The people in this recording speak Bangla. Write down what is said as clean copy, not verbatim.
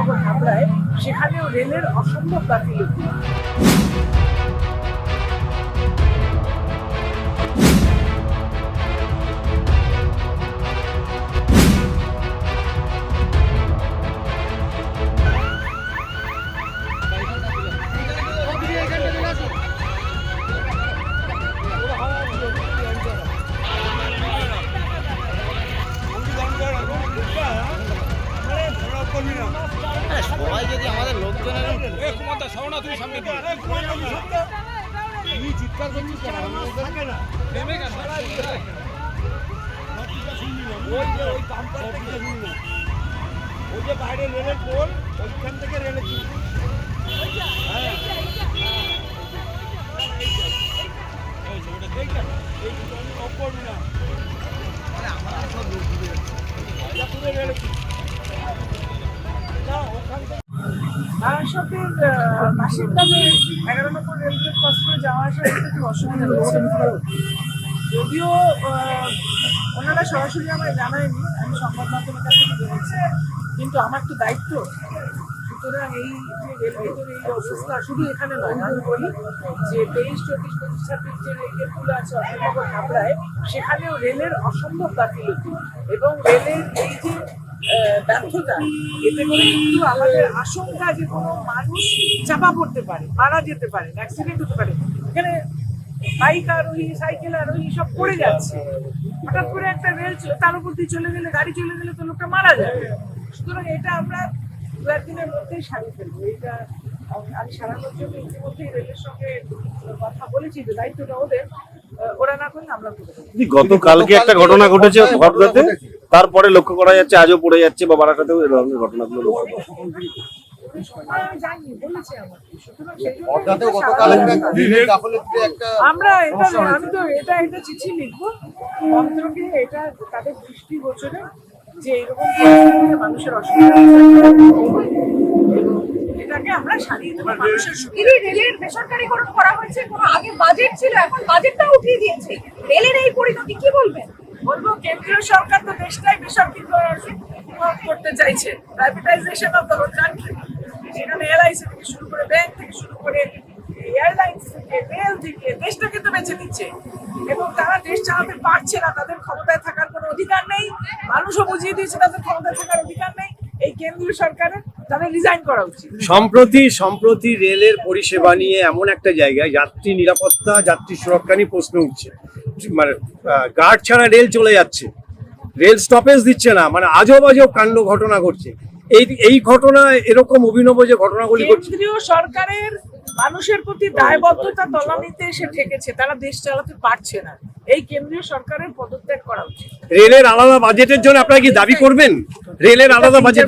অশোকনগর হাবড়ায়, সেখানেও রেলের অসম্ভব গাফিলতি। সবাই যদি আমাদের লোকজনের চিৎকার করছিস ওই যে বাইরে রেলের পোল, ওইখান থেকে রেলের বারাসাতের বাসিন্দাদের 11 নম্বর রেলওয়ে ক্রস করে যাওয়া আসার একটু অসুবিধা হচ্ছে। যদিও ওনারা সরাসরি আমায় জানায়নি, আমি সংবাদ মাধ্যমের কাছ থেকে জেনেছি, কিন্তু আমার তো দায়িত্ব। সুতরাং এই যে রেলওয়ের এই অবস্থা শুধু এখানে নয়, আমি বলি যে 23-24-25 যে রেলগুলো আছে অশোকনগর হাবড়ায়, সেখানেও রেলের অসম্ভব গাফিলতি এবং রেলের এই যে ব্যর্থতা, এতে করে কিন্তু আমাদের আশঙ্কা যে কোনো মানুষ চাপা পড়তে পারে, মারা যেতে পারে, অ্যাক্সিডেন্ট হতে পারে। এখানে বাইক আরোহী, সাইকেল আরোহী সব পড়ে যাচ্ছে। হঠাৎ করে একটা রেল তার উপর দিয়ে চলে গেলে, গাড়ি চলে গেলে তো লোকটা মারা যাবে। সুতরাং এটা আমরা 2-1 দিনের মধ্যেই সারিয়ে ফেলবো। এটা আমি সারানোর জন্য ইতিমধ্যেই রেলের সঙ্গে কথা বলেছি যে দায়িত্বটা ওদের, ওরা না করলে আমরা করে দেবো। গতকালকে একটা ঘটনা ঘটেছে ভদ্রাতে, তারপরে লক্ষ্য করা যাচ্ছে আজও পড়ে যাচ্ছে বা বারাসাতেও এই ধরনের ঘটনাগুলো লক্ষ্য করা যাচ্ছে। আমি তো এটা চিঠি লিখবো মন্ত্রকে, এটা তাদের দৃষ্টিগোচরে যে এরকম মানুষের অসুবিধা, এটাকে আমরা সারিয়ে দেবো। রেলের বেসরকারীকরণ করা হয়েছে, কোনো আগে বাজেট ছিল, এখন বাজেটটা উঠিয়ে দিয়েছে। রেলের এই পরিণতি কি বলবেন? বলবো কেন্দ্রীয় সরকার তো দেশটাই বেসরকারীকরণ করতে চাইছে, প্রাইভেটাইজেশন অফ দ্য কান্ট্রি। সেখানে এলআইসি থেকে শুরু করে, ব্যাংক থেকে শুরু করে, এয়ারলাইন্স থেকে, রেল থেকে, দেশটাকে তো বেঁচে দিচ্ছে এবং তারা দেশ চালাতে পারছে না। তাদের ক্ষমতায় থাকার কোনো অধিকার নেই, মানুষও বুঝিয়ে দিয়েছে তাদের ক্ষমতায় থাকার অধিকার নেই। এই কেন্দ্রীয় সরকারের তাদের রিজাইন করা উচিত। সম্প্রতি রেলের পরিষেবা নিয়ে এমন একটা জায়গায় যাত্রী নিরাপত্তা, যাত্রী সুরক্ষা নিয়ে প্রশ্ন উঠছে। মানে গার্ড ছাড়া রেল চলে যাচ্ছে, রেল স্টপেজ দিচ্ছে না, মানে আজব আজব কাণ্ড ঘটনা ঘটছে। এই ঘটনা এরকম অভিনব যে ঘটনাগুলি ঘটছে, কেন্দ্রীয় সরকারের মানুষের প্রতি দায়বদ্ধতা তলানিতে এসে ঠেকেছে, তারা দেশ চালাতে পারছে না। এই কেন্দ্রীয় সরকারের পদত্যাগ করা উচিত। রেলের আলাদা বাজেটের জন্য আপনারা কি দাবি করবেন? রেলের আলাদা বাজেট